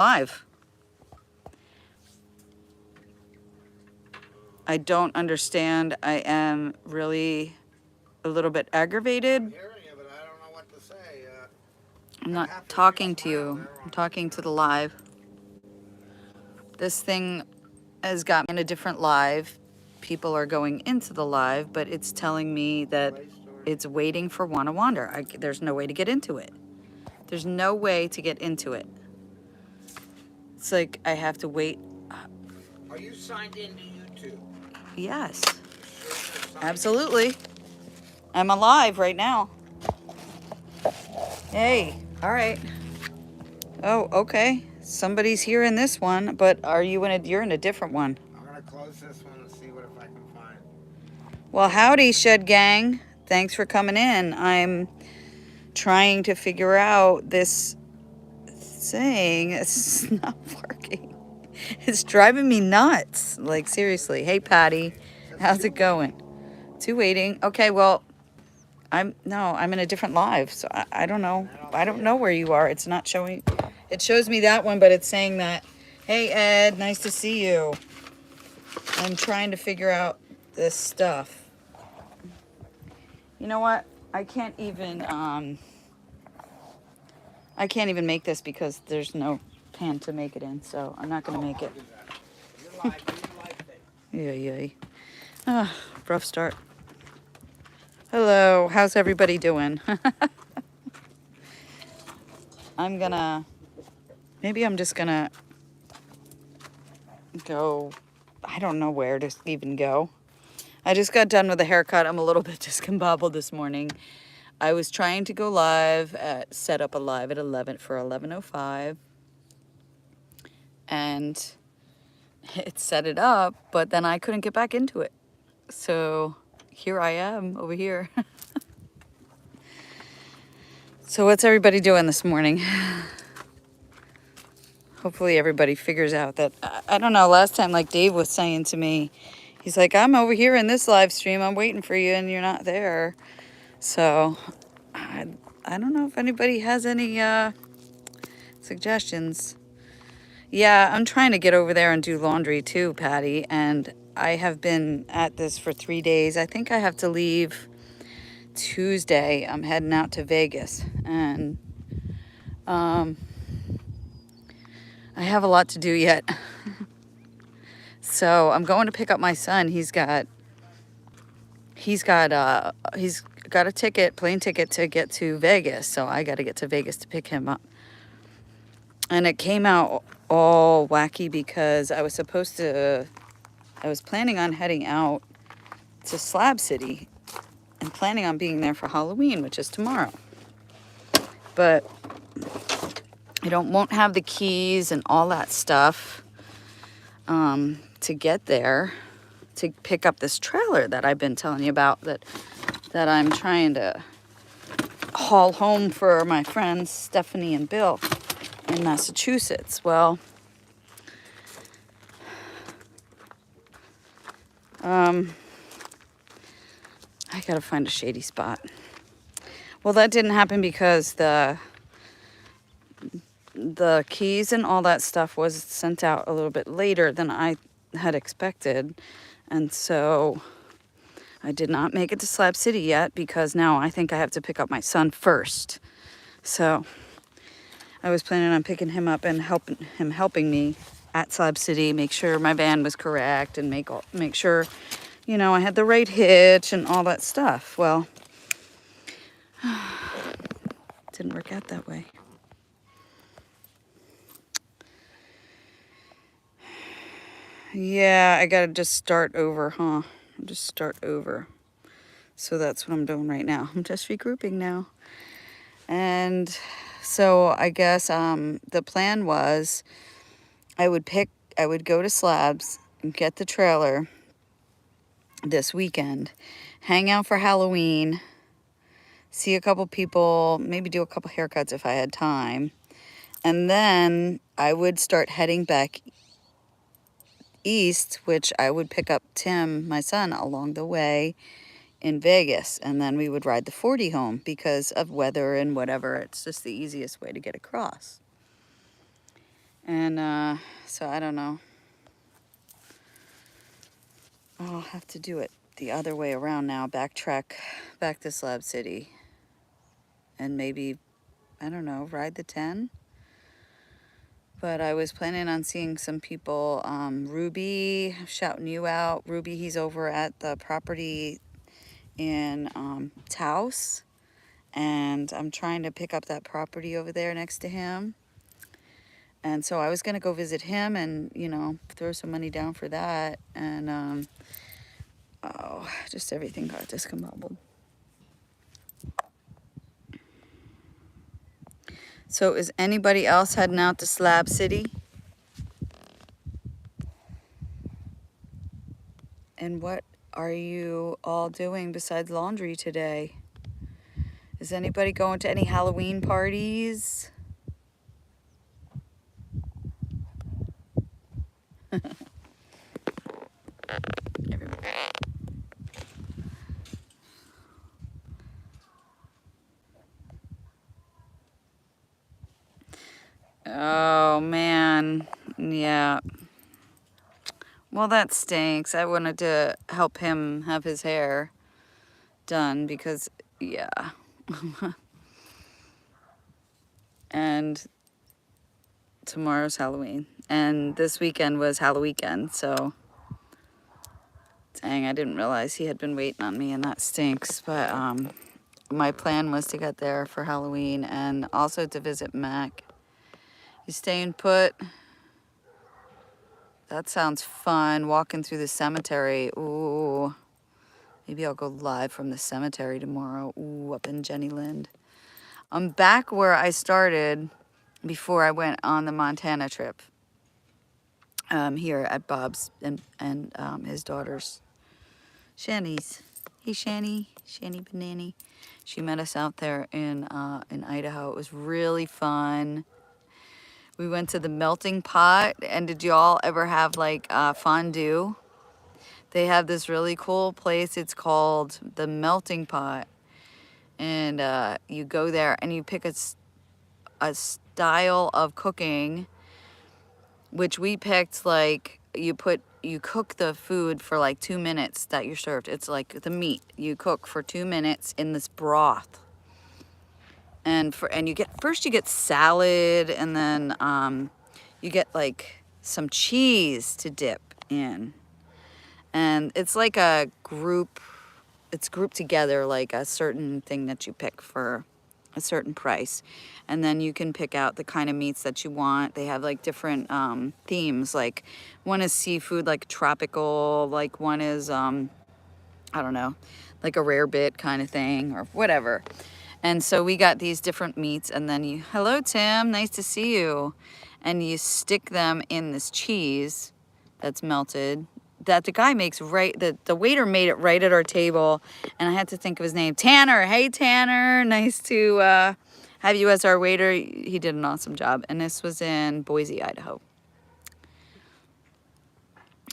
live. I don't understand. I am really a little bit aggravated. I'm hearing you, but I don't know what to say. I'm not talking to you. I'm talking to the live. This thing has got me in a different live. People are going into the live, but it's telling me that it's waiting for Wanna Wander. There's no way to get into it. There's no way to get into it. It's like I have to wait. Are you signed into YouTube? Yes, You sure you're signed absolutely. I'm alive right now. Hey, all right. Oh, okay. Somebody's here in this one, but you're in a different one. I'm gonna close this one and see what if I can find. Well, howdy, Shed Gang. Thanks for coming in. I'm trying to figure out this thing. It's not working. It's driving me nuts. Like, seriously. Hey, Patty. How's it going? Two waiting. Okay, well, I'm in a different live, so I don't know. I don't know where you are. It's not showing. It shows me that one, but it's saying that, hey, Ed, nice to see you. I'm trying to figure out this stuff. You know what? I can't even make this because there's no pan to make it in, so I'm not going to make it. Yeah. Ah, rough start. Hello, how's everybody doing? Maybe I'm just gonna go, I don't know where to even go. I just got done with a haircut. I'm a little bit discombobbled this morning. I was trying to go live set up a live at 11 for 11:05, and it set it up, but then I couldn't get back into it. So here I am over here. So what's everybody doing this morning? Hopefully everybody figures out that, I don't know, last time, like Dave was saying to me, he's like, I'm over here in this live stream, I'm waiting for you, and you're not there. So I don't know if anybody has any suggestions. Yeah, I'm trying to get over there and do laundry too, Patty, and I have been at this for 3 days. I think I have to leave Tuesday. I'm heading out to Vegas, and I have a lot to do yet. So I'm going to pick up my son. He's got a plane ticket to get to Vegas. So I got to get to Vegas to pick him up. And it came out all wacky because I was planning on heading out to Slab City and planning on being there for Halloween, which is tomorrow. But I won't have the keys and all that stuff to get there to pick up this trailer that I've been telling you about that I'm trying to haul home for my friends Stephanie and Bill in Massachusetts. Well, I gotta find a shady spot. Well, that didn't happen because the keys and all that stuff was sent out a little bit later than I had expected. And so I did not make it to Slab City yet because now I think I have to pick up my son first. So I was planning on picking him up and helping me at Slab City, make sure my van was correct and make sure, I had the right hitch and all that stuff. Well, it didn't work out that way. Yeah, I gotta just start over, huh? Just start over. So that's what I'm doing right now. I'm just regrouping now. And so I guess the plan was I would go to Slabs and get the trailer this weekend, hang out for Halloween, see a couple people, maybe do a couple haircuts if I had time. And then I would start heading back east, which I would pick up Tim, my son, along the way in Vegas, and then we would ride the 40 home because of weather and whatever. It's just the easiest way to get across. So I don't know. I'll have to do it the other way around now. Backtrack back to Slab City. And maybe, I don't know, ride the 10. But I was planning on seeing some people. Ruby, shouting you out. Ruby, he's over at the property in Taos. And I'm trying to pick up that property over there next to him. And so I was going to go visit him and, you know, throw some money down for that. And, oh, just everything got discombobulated. So is anybody else heading out to Slab City? And what are you all doing besides laundry today? Is anybody going to any Halloween parties? Oh, man. Yeah. Well, that stinks. I wanted to help him have his hair done because, yeah. And tomorrow's Halloween. And this weekend was Halloween, so dang, I didn't realize he had been waiting on me, and that stinks. But my plan was to get there for Halloween and also to visit Mac. You staying put? That sounds fun, walking through the cemetery. Ooh, maybe I'll go live from the cemetery tomorrow. Ooh, up in Jenny Lind. I'm back where I started before I went on the Montana trip. Here at Bob's and his daughter's. Shanny's. Hey, Shanny Banani. She met us out there in Idaho. It was really fun. We went to the melting pot, and did y'all ever have like fondue? They have this really cool place. It's called the Melting Pot, and you go there and you pick a style of cooking, which we picked. Like you cook the food for like 2 minutes that you're served. It's like the meat you cook for 2 minutes in this broth. And you get salad, and then you get like some cheese to dip in. And it's like it's grouped together like a certain thing that you pick for a certain price. And then you can pick out the kind of meats that you want. They have like different themes. Like one is seafood, like tropical, like one is, I don't know, like a rare bit kind of thing or whatever. And so we got these different meats, and then hello Tim, nice to see you. And you stick them in this cheese that's melted that the guy makes the waiter made it right at our table, and I had to think of his name. Tanner. Hey Tanner, nice to have you as our waiter. He did an awesome job. And this was in Boise, Idaho.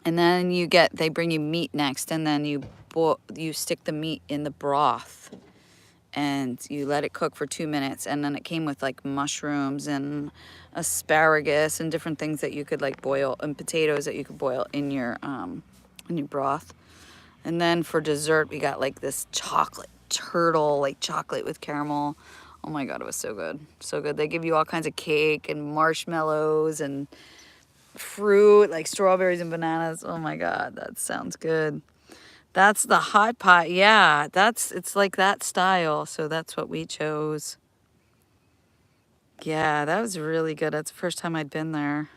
And then they bring you meat next, and then you stick the meat in the broth, and you let it cook for 2 minutes. And then it came with like mushrooms and asparagus and different things that you could like boil, and potatoes that you could boil in your broth. And then for dessert, we got like this chocolate turtle, like chocolate with caramel. Oh my God, it was so good. So good. They give you all kinds of cake and marshmallows and fruit, like strawberries and bananas. Oh my God, that sounds good. That's the hot pot. Yeah, it's like that style. So that's what we chose. Yeah, that was really good. That's the first time I'd been there.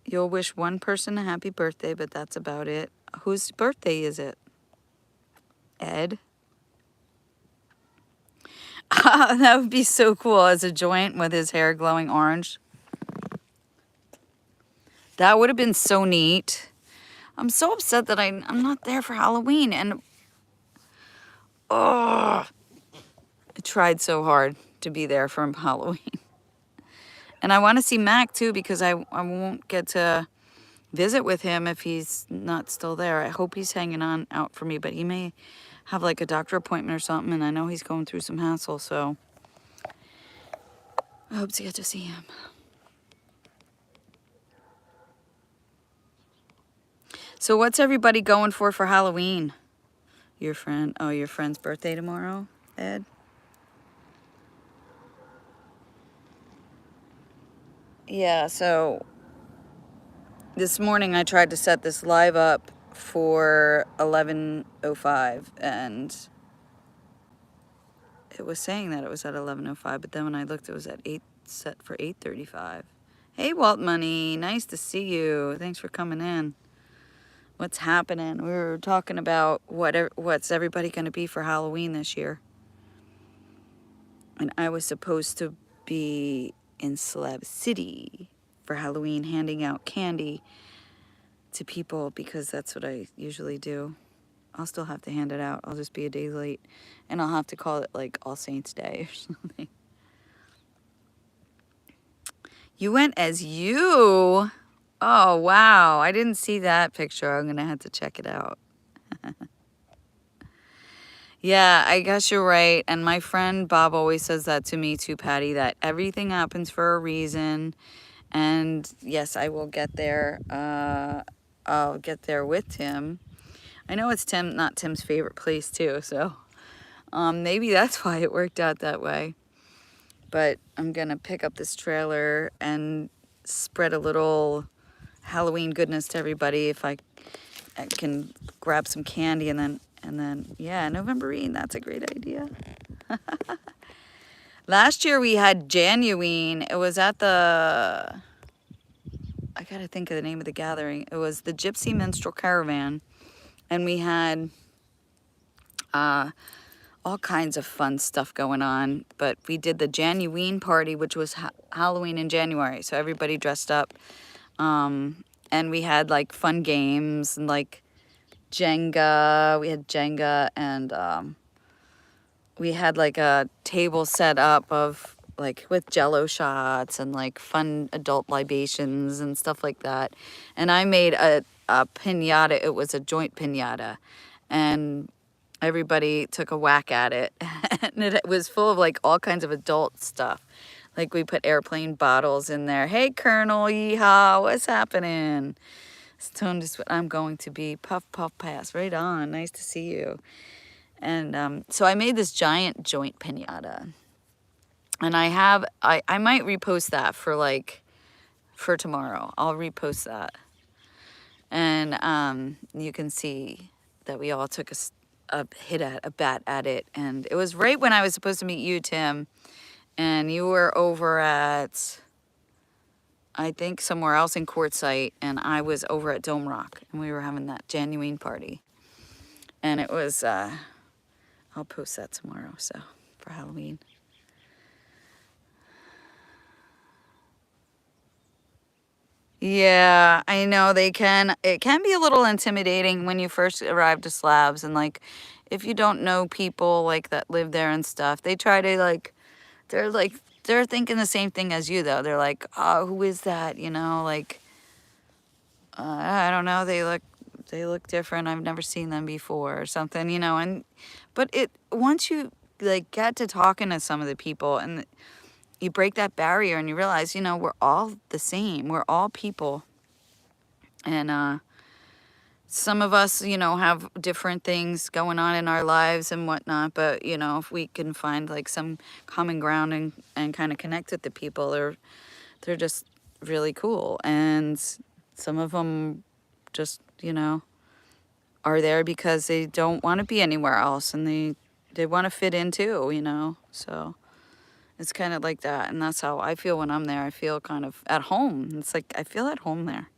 You'll wish one person a happy birthday, but that's about it. Whose birthday is it? Ed? That would be so cool, as a joint with his hair glowing orange. That would have been so neat. I'm so upset that I'm not there for Halloween, and I tried so hard to be there for Halloween. And I want to see Mac too, because I won't get to visit with him if he's not still there. I hope he's hanging on out for me, but he may have like a doctor appointment or something, and I know he's going through some hassle, so I hope to get to see him. So what's everybody going for Halloween? Your friend's birthday tomorrow, Ed? Yeah, so this morning I tried to set this live up for 11:05 and it was saying that it was at 11:05, but then when I looked it was at 8 set for 8:35. Hey Walt Money, nice to see you. Thanks for coming in. What's happening? We were talking about what's everybody going to be for Halloween this year. And I was supposed to be in Slab City for Halloween handing out candy to people because that's what I usually do. I'll still have to hand it out. I'll just be a day late. And I'll have to call it like All Saints Day or something. You went as you? Oh, wow. I didn't see that picture. I'm going to have to check it out. Yeah, I guess you're right. And my friend Bob always says that to me too, Patty, that everything happens for a reason. And yes, I will get there. I'll get there with Tim. I know it's not Tim's favorite place too, so maybe that's why it worked out that way. But I'm gonna pick up this trailer and spread a little Halloween goodness to everybody if I can grab some candy and then yeah, Novemberine, that's a great idea. Last year we had Januine. It was at I gotta think of the name of the gathering. It was the Gypsy Minstrel Caravan, and we had all kinds of fun stuff going on. But we did the Januine party, which was Halloween in January, so everybody dressed up, and we had like fun games and like Jenga. We had Jenga and we had like a table set up of like with jello shots and like fun adult libations and stuff like that. And I made a pinata. It was a joint pinata. And everybody took a whack at it. And it was full of like all kinds of adult stuff. Like we put airplane bottles in there. Hey, Colonel, yeehaw, what's happening? Stone is what I'm going to be. Puff, puff, pass. Right on. Nice to see you. And so I made this giant joint pinata. And I might repost that for tomorrow. I'll repost that. And you can see that we all took a bat at it. And it was right when I was supposed to meet you, Tim. And you were over at, I think, somewhere else in Quartzsite. And I was over at Dome Rock. And we were having that genuine party. And it was, I'll post that tomorrow, so, for Halloween. Yeah, I know it can be a little intimidating when you first arrive to Slabs and like if you don't know people like that live there and stuff, they try to they're thinking the same thing as you though. They're like, "Oh, who is that?" You know, like I don't know, they look different. I've never seen them before or something, you know, but once you like get to talking to some of the people and you break that barrier and you realize, you know, we're all the same. We're all people. And some of us, you know, have different things going on in our lives and whatnot. But, you know, if we can find like some common ground and kind of connect with the people, they're just really cool. And some of them just, you know, are there because they don't want to be anywhere else and they want to fit in too, you know, so. It's kind of like that, and that's how I feel when I'm there. I feel kind of at home. It's like I feel at home there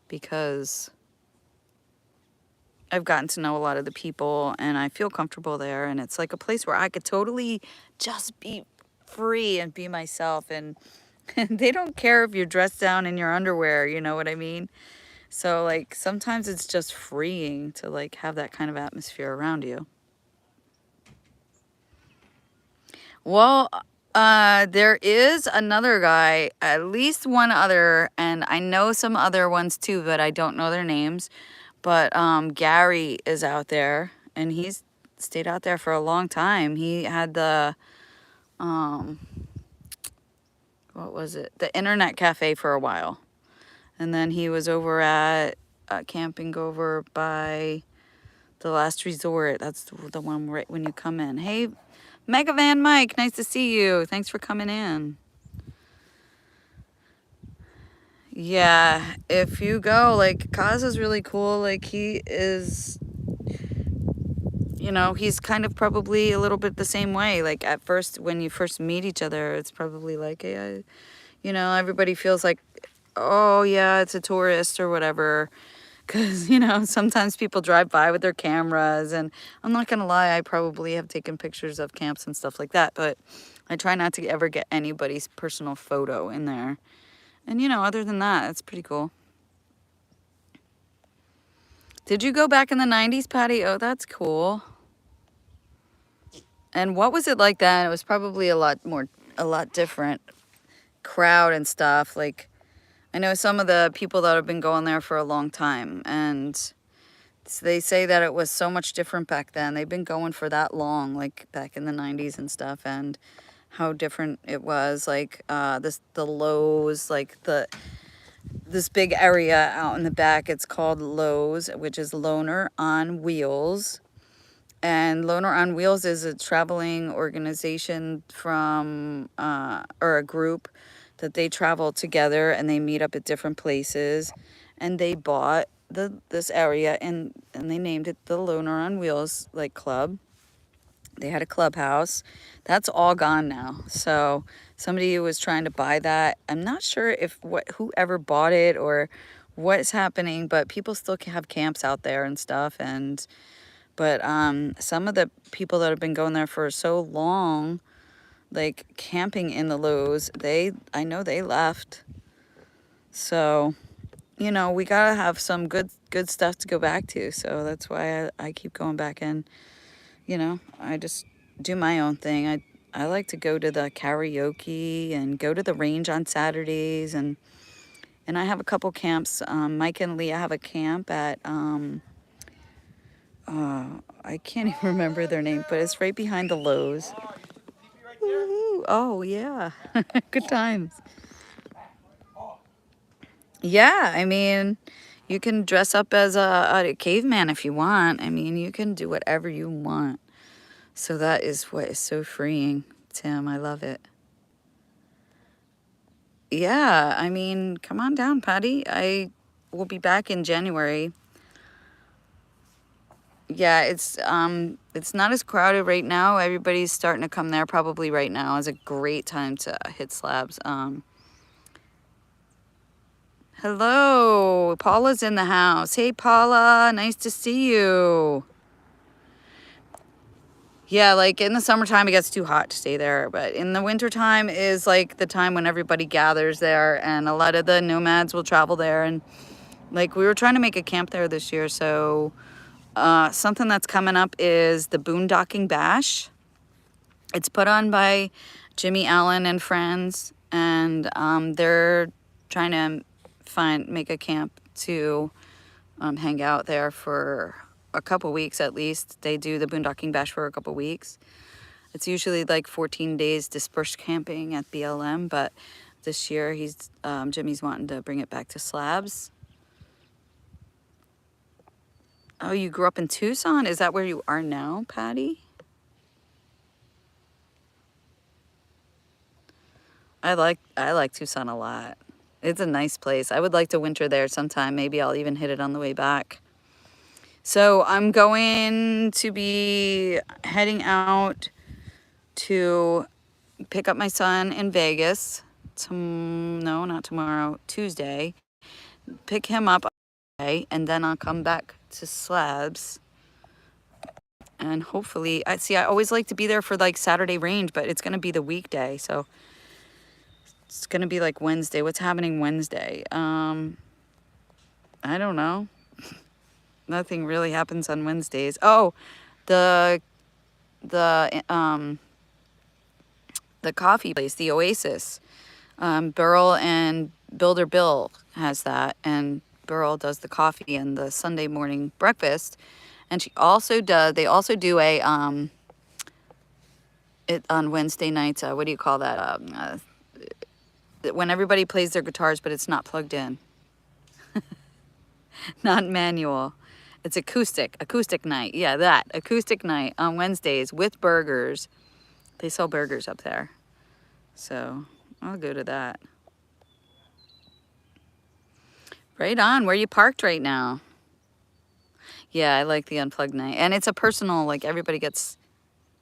because I've gotten to know a lot of the people, and I feel comfortable there, and it's like a place where I could totally just be free and be myself, and they don't care if you're dressed down in your underwear, you know what I mean? So, like, sometimes it's just freeing to, like, have that kind of atmosphere around you. Well, there is another guy, at least one other, and I know some other ones too, but I don't know their names. But Gary is out there, and he's stayed out there for a long time. He had the what was it? The internet cafe for a while. And then he was over at camping over by the Last Resort. That's the one right when you come in. Hey, Mega Van Mike, nice to see you. Thanks for coming in. Yeah, if you go, like, Kaz is really cool. Like, he is, you know, he's kind of probably a little bit the same way. Like, at first, when you first meet each other, it's probably like, you know, everybody feels like, oh, yeah, it's a tourist or whatever. Because, you know, sometimes people drive by with their cameras. And I'm not going to lie, I probably have taken pictures of camps and stuff like that. But I try not to ever get anybody's personal photo in there. And, you know, other than that, it's pretty cool. Did you go back in the 90s, Patty? Oh, that's cool. And what was it like then? It was probably a lot different crowd and stuff. Like, I know some of the people that have been going there for a long time, and they say that it was so much different back then. They've been going for that long, like back in the 90s and stuff, and how different it was. Like, the Lowe's, like this big area out in the back, it's called Lowe's, which is Loner on Wheels. And Loner on Wheels is a traveling organization from, or a group that they travel together and they meet up at different places. And they bought this area and they named it the Loner on Wheels, like, club. They had a clubhouse. That's all gone now. So somebody was trying to buy that. I'm not sure if whoever bought it or what's happening, but people still have camps out there and stuff. But some of the people that have been going there for so long, like camping in the Lowe's, I know they left. So, you know, we gotta have some good stuff to go back to. So that's why I keep going back in. You know, I just do my own thing. I like to go to the karaoke and go to the range on Saturdays, and I have a couple camps. Mike and Leah have a camp at I can't even remember their name, but it's right behind the Lowe's. Woo-hoo. Oh yeah, good times. Yeah, I mean, you can dress up as a caveman if you want. I mean, you can do whatever you want. So that is what is so freeing, Tim. I love it. Yeah, I mean, come on down, Patty. I will be back in January. Yeah, it's not as crowded right now. Everybody's starting to come there probably right now. It's a great time to hit slabs. Hello, Paula's in the house. Hey, Paula, nice to see you. Yeah, like in the summertime, it gets too hot to stay there. But in the wintertime is like the time when everybody gathers there. And a lot of the nomads will travel there. And like we were trying to make a camp there this year. So something that's coming up is the Boondocking Bash. It's put on by Jimmy Allen and friends. And they're trying to make a camp to hang out there for a couple weeks at least. They do the Boondocking Bash for a couple weeks. It's usually like 14 days dispersed camping at BLM, but this year Jimmy's wanting to bring it back to slabs. Oh, you grew up in Tucson? Is that where you are now, Patty? I like Tucson a lot. It's a nice place. I would like to winter there sometime. Maybe I'll even hit it on the way back. So I'm going to be heading out to pick up my son in Vegas. No, not tomorrow, Tuesday. Pick him up, and then I'll come back to slabs. And hopefully, I always like to be there for like Saturday range, but it's going to be the weekday. So it's going to be like Wednesday. What's happening Wednesday? I don't know. Nothing really happens on Wednesdays. Oh, the coffee place, the Oasis. Burl and Builder Bill has that, and Burl does the coffee and the Sunday morning breakfast. And they also do a it on Wednesday nights. What do you call that? when everybody plays their guitars, but it's not plugged in. Not manual. It's acoustic night. Yeah, that, acoustic night on Wednesdays with burgers. They sell burgers up there. So I'll go to that. Right on. Where you parked right now? Yeah, I like the unplugged night. And it's a personal, like everybody gets,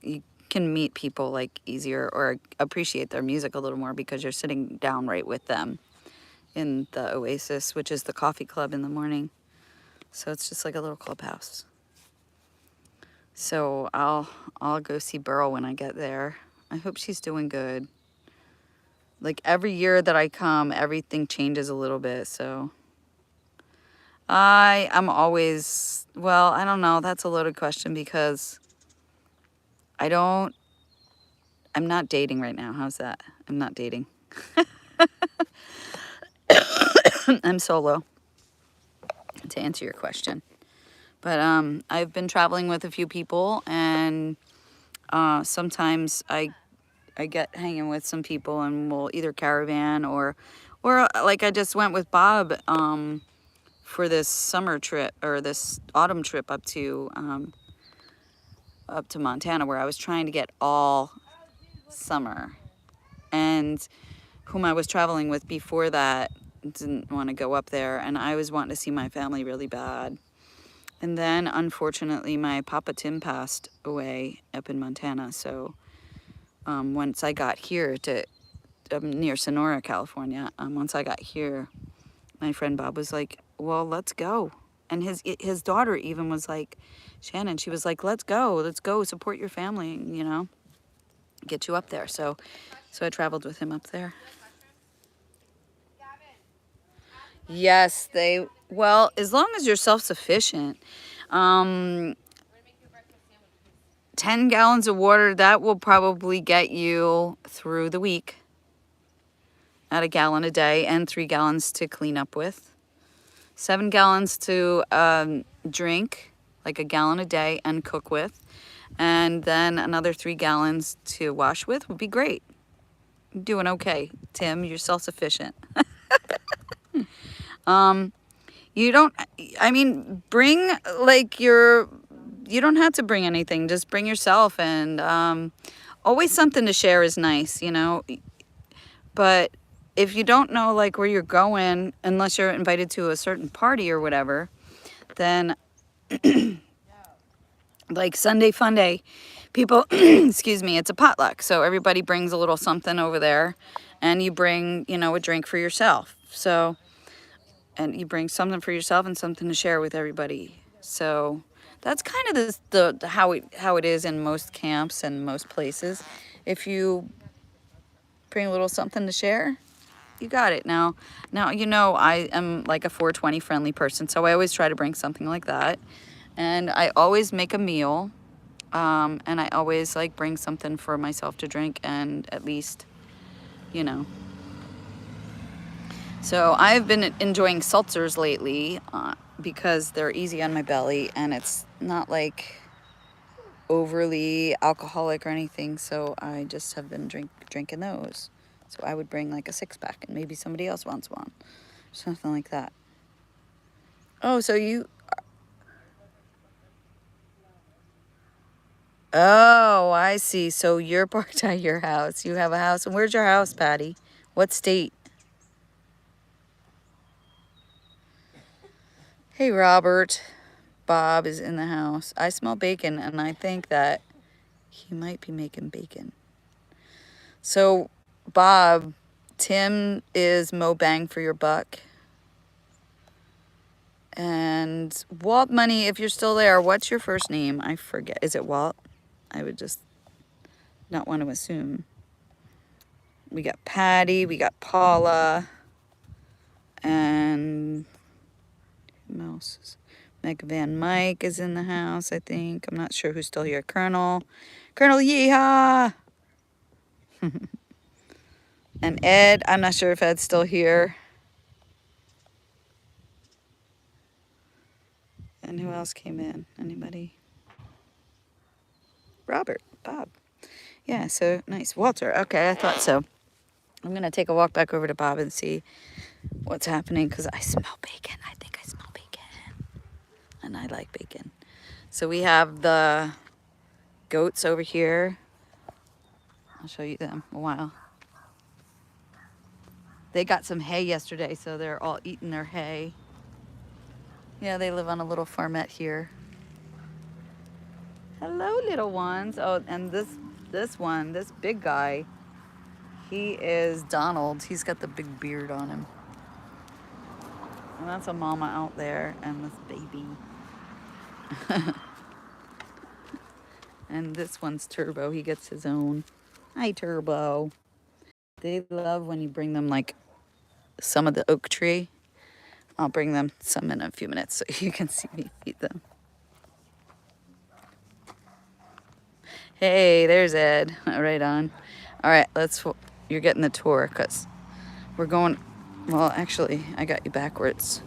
you can meet people like easier or appreciate their music a little more because you're sitting down right with them in the Oasis, which is the coffee club in the morning. So it's just like a little clubhouse. So I'll go see Burl when I get there. I hope she's doing good. Like every year that I come, everything changes a little bit. So I'm always, well, I don't know. That's a loaded question because I'm not dating right now. How's that? I'm not dating. I'm solo, to answer your question. But I've been traveling with a few people, and sometimes I get hanging with some people, and we'll either caravan or like I just went with Bob for this summer trip or this autumn trip up to Montana, where I was trying to get all summer, and whom I was traveling with before that didn't want to go up there, and I was wanting to see my family really bad. And then, unfortunately, my Papa Tim passed away up in Montana. So once I got here to near Sonora, California, once I got here, my friend Bob was like, well, let's go. And his daughter even was like, Shannon, she was like, let's go, support your family, you know, get you up there. So I traveled with him up there. Yes, well, as long as you're self-sufficient, 10 gallons of water, that will probably get you through the week at a gallon a day, and 3 gallons to clean up with. 7 gallons to drink, like a gallon a day, and cook with. And then another 3 gallons to wash with would be great. You're doing okay, Tim. You're self-sufficient. You don't, I mean, bring like you don't have to bring anything. Just bring yourself, and always something to share is nice, you know. But if you don't know like where you're going, unless you're invited to a certain party or whatever, then like Sunday Fun Day, people, excuse me, it's a potluck. So everybody brings a little something over there, and you bring, you know, a drink for yourself. So, and you bring something for yourself and something to share with everybody. So that's kind of the how it is in most camps and most places. If you bring a little something to share, you got it. Now, you know, I am like a 420 friendly person, so I always try to bring something like that. And I always make a meal, and I always like bring something for myself to drink, and at least, you know. So I've been enjoying seltzers lately because they're easy on my belly, and it's not like overly alcoholic or anything. So I just have been drinking those. So I would bring like a 6-pack, and maybe somebody else wants one, something like that. Oh, so you. Oh, I see. So you're parked at your house. You have a house. And where's your house, Patty? What state? Hey, Robert. Bob is in the house. I smell bacon, and I think that he might be making bacon. So, Bob, Tim is Mo Bang for your buck. And Walt Money, if you're still there, what's your first name? I forget. Is it Walt? I would just not want to assume. We got Patty, we got Paula, and who else? Meg Van Mike is in the house, I think. I'm not sure who's still here. Colonel Yeehaw! And Ed, I'm not sure if Ed's still here. And who else came in? Anybody? Robert, Bob. Yeah, so nice. Walter, okay, I thought so. I'm going to take a walk back over to Bob and see what's happening because I smell bacon. I think I smell bacon. And I like bacon. So we have the goats over here. I'll show you them a while. They got some hay yesterday, so they're all eating their hay. Yeah, they live on a little farmette here. Hello, little ones. Oh, and this big guy, he is Donald. He's got the big beard on him. And that's a mama out there and this baby. And this one's Turbo. He gets his own. Hi, Turbo. They love when you bring them like some of the oak tree. I'll bring them some in a few minutes so you can see me feed them. Hey, there's Ed. Right on. All right, you're getting the tour because we're going, well, actually, I got you backwards,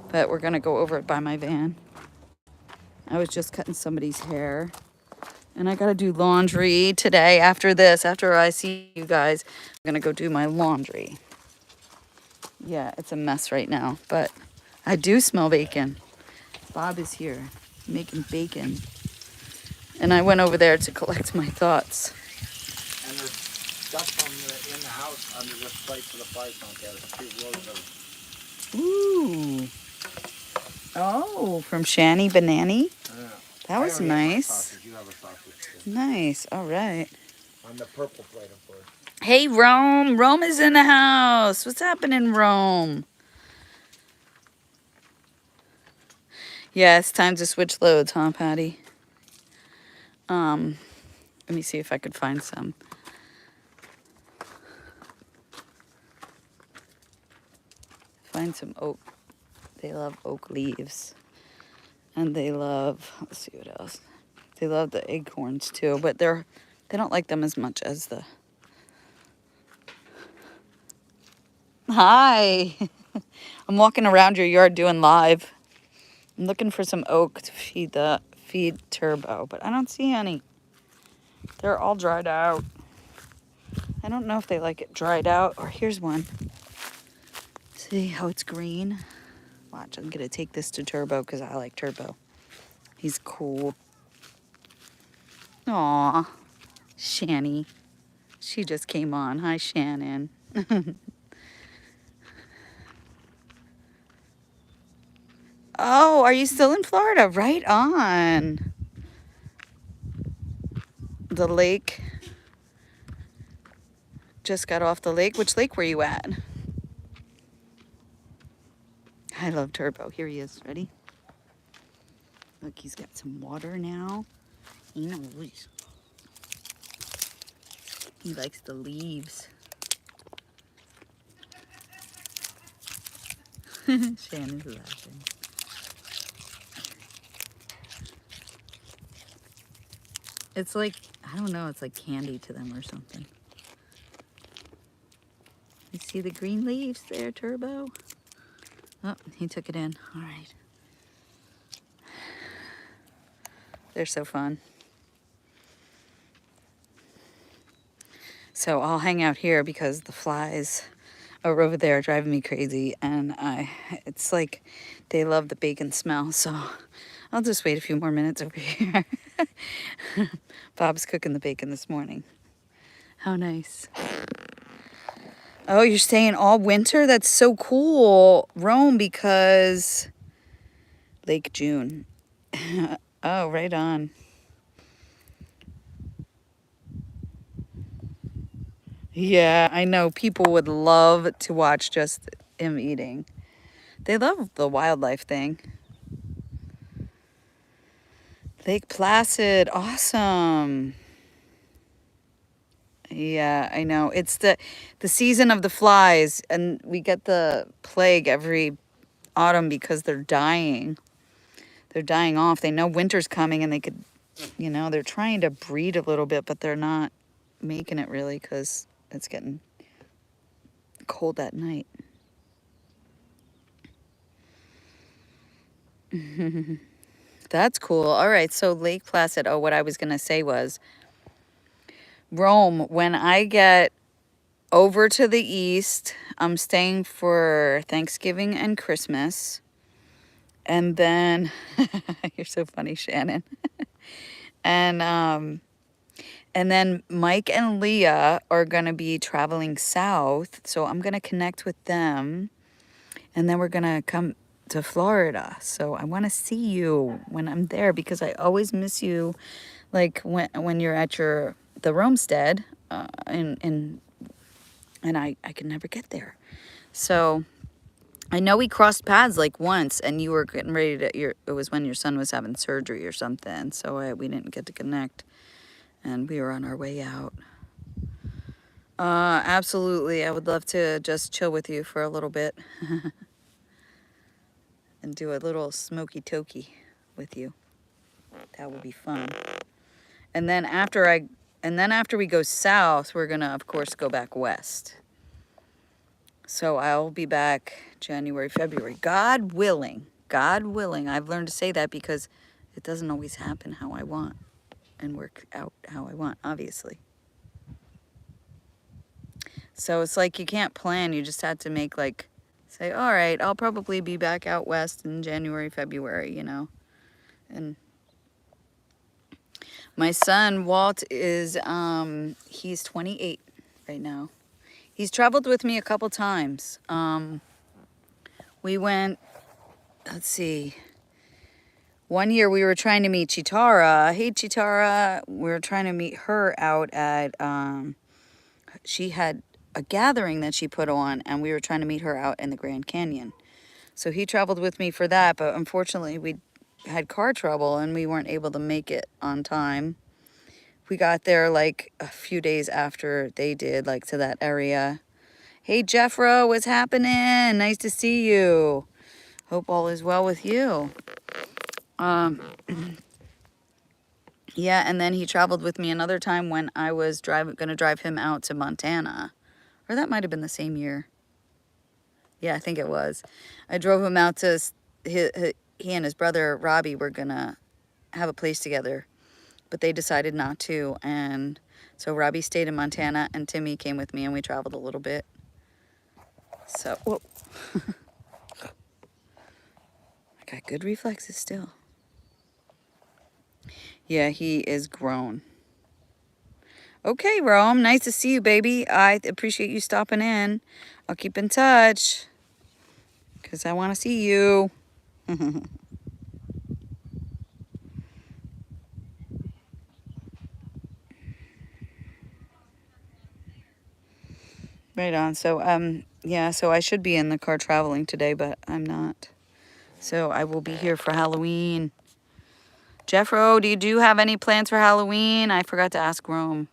but we're going to go over it by my van. I was just cutting somebody's hair. And I gotta do laundry today after this. After I see you guys, I'm gonna go do my laundry. Yeah, it's a mess right now, but I do smell bacon. Bob is here making bacon. And I went over there to collect my thoughts. And there's stuff in the house under this plate for the fries don't get it. 2 rows of Ooh. Oh, from Shanny Banani? Yeah. That was nice. You have a sausage too. Nice, all right. On the purple plate, of course. Hey, Rome. Rome is in the house. What's happening, Rome? Yeah, it's time to switch loads, huh, Patty? Let me see if I could find some. Find some oak. They love oak leaves. And they love, let's see what else. They love the acorns too, but they don't like them as much as the. Hi. I'm walking around your yard doing live. I'm looking for some oak to feed Turbo, but I don't see any. They're all dried out. I don't know if they like it dried out, or here's one. See how it's green? Watch, I'm gonna take this to Turbo because I like Turbo. He's cool. Aw, Shanny. She just came on. Hi, Shannon. Oh, are you still in Florida? Right on. The lake. Just got off the lake. Which lake were you at? I love Turbo. Here he is. Ready? Look, he's got some water now. He knows. He likes the leaves. Shannon's laughing. It's like, I don't know, it's like candy to them or something. You see the green leaves there, Turbo? Oh, he took it in. All right. They're so fun. So I'll hang out here because the flies are over there driving me crazy. And it's like they love the bacon smell. So I'll just wait a few more minutes over here. Bob's cooking the bacon this morning. How nice. Oh, you're staying all winter? That's so cool. Rome, because Lake June. Oh, right on. Yeah, I know. People would love to watch just him eating. They love the wildlife thing. Lake Placid. Awesome. Yeah, I know. It's the season of the flies, and we get the plague every autumn because they're dying. They're dying off. They know winter's coming, and they could, they're trying to breed a little bit, but they're not making it really because it's getting cold at night. That's cool. All right, so Lake Placid. Oh, what I was going to say was, Rome, when I get over to the east. I'm staying for Thanksgiving and Christmas. And then, you're so funny, Shannon. And then Mike and Leah are going to be traveling south. So I'm going to connect with them. And then we're going to come to Florida. So I want to see you when I'm there because I always miss you. Like when you're at the Romestead, and I can never get there. So I know we crossed paths like once, and you were getting ready to. It was when your son was having surgery or something, so we didn't get to connect, and we were on our way out. Absolutely, I would love to just chill with you for a little bit, and do a little smoky tokey with you. That would be fun. And then after we go south, we're gonna of course go back west. So I'll be back January, February. God willing. God willing. I've learned to say that because it doesn't always happen how I want and work out how I want, obviously. So it's like you can't plan. You just have to make say, all right, I'll probably be back out west in January, February, And my son, Walt, is, he's 28 right now. He's traveled with me a couple times. We went, let's see. One year we were trying to meet Chitara. Hey, Chitara. We were trying to meet her out at, she had a gathering that she put on, and we were trying to meet her out in the Grand Canyon. So he traveled with me for that, but unfortunately we had car trouble and we weren't able to make it on time. We got there like a few days after they did, like to that area. Hey, Jeffro, what's happening? Nice to see you. Hope all is well with you. Yeah, and then he traveled with me another time when I was going to drive him out to Montana. Or that might have been the same year. Yeah, I think it was. I drove him out to, he and his brother Robbie were going to have a place together, but they decided not to. And so Robbie stayed in Montana and Timmy came with me and we traveled a little bit. So, whoa. I got good reflexes still. Yeah, he is grown. Okay, Rome, nice to see you, baby. I appreciate you stopping in. I'll keep in touch because I want to see you. Right on. So, yeah, so I should be in the car traveling today, but I'm not. So I will be here for Halloween. Jeffro, do you have any plans for Halloween? I forgot to ask Rome.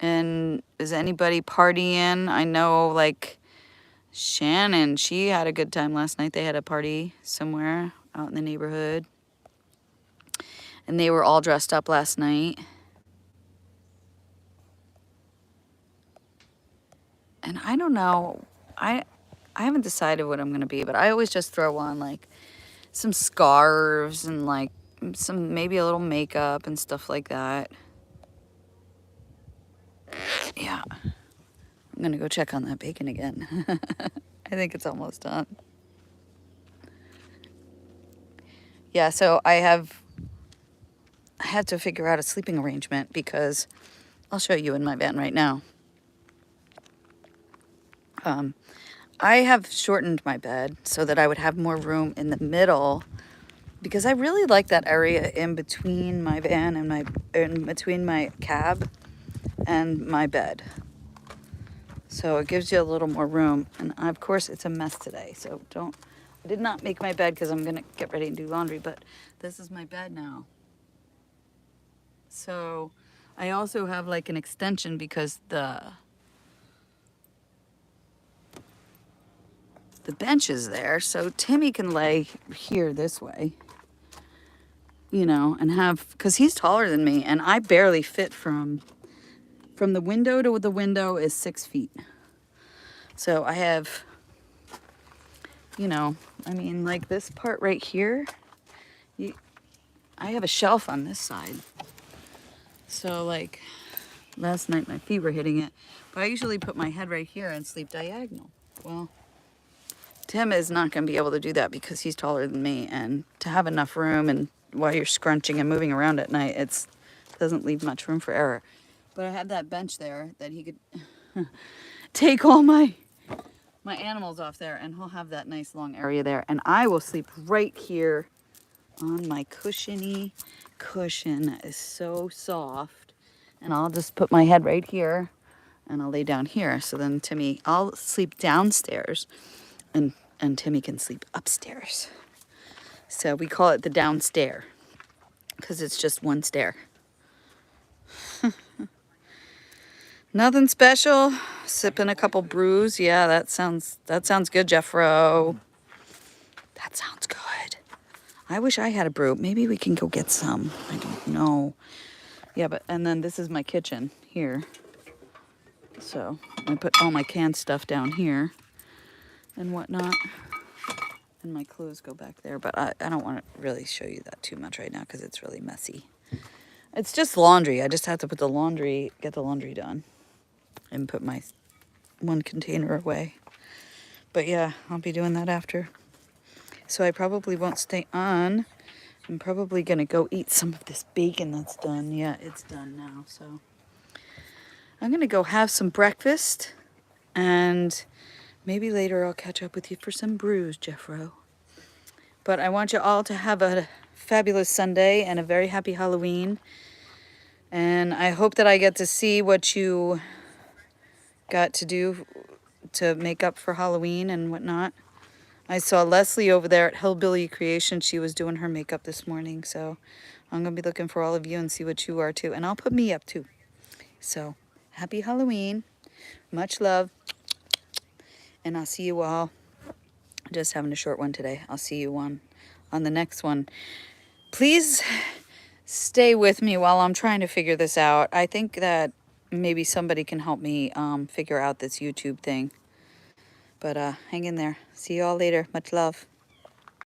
And is anybody partying? I know, like, Shannon, she had a good time last night. They had a party somewhere out in the neighborhood. And they were all dressed up last night. And I don't know. I haven't decided what I'm going to be, but I always just throw on, like, some scarves and, like, maybe a little makeup and stuff like that. Yeah. I'm going to go check on that bacon again. I think it's almost done. Yeah, so I have to figure out a sleeping arrangement because I'll show you in my van right now. I have shortened my bed so that I would have more room in the middle because I really like that area in between my van and in between my cab and my bed. So it gives you a little more room. And of course it's a mess today. So I did not make my bed because I'm going to get ready and do laundry, but this is my bed now. So I also have like an extension because the bench is there. So Timmy can lay here this way, and because he's taller than me and I barely fit from the window to the window is 6 feet. So I have, I mean, like this part right here, I have a shelf on this side. So like, Last night my feet were hitting it. But I usually put my head right here and sleep diagonal. Well, Tim is not going to be able to do that because he's taller than me. And to have enough room and while you're scrunching and moving around at night, it doesn't leave much room for error. But I had that bench there that he could take all my animals off there, and he'll have that nice long area there. And I will sleep right here on my cushiony cushion that is so soft. And I'll just put my head right here and I'll lay down here. So then I'll sleep downstairs and Timmy can sleep upstairs. So we call it the downstair because it's just one stair. Nothing special. Sipping a couple brews. Yeah, that sounds good, Jeffro. That sounds good. I wish I had a brew. Maybe we can go get some. I don't know. Yeah, and then this is my kitchen here. So I put all my canned stuff down here and whatnot. And my clothes go back there. But I don't want to really show you that too much right now because it's really messy. It's just laundry. I just have to get the laundry done and put my one container away. But yeah, I'll be doing that after. So I probably won't stay on. I'm probably going to go eat some of this bacon that's done. Yeah, it's done now. So I'm going to go have some breakfast. And maybe later I'll catch up with you for some brews, Jeffro. But I want you all to have a fabulous Sunday and a very happy Halloween. And I hope that I get to see what you got to do to make up for Halloween and whatnot. I saw Leslie over there at Hillbilly Creation. She was doing her makeup this morning. So I'm going to be looking for all of you and see what you are too. And I'll put me up too. So happy Halloween. Much love. And I'll see you all. Just having a short one today. I'll see you on the next one. Please stay with me while I'm trying to figure this out. I think that maybe somebody can help me figure out this YouTube thing. But hang in there. See you all later. Much love.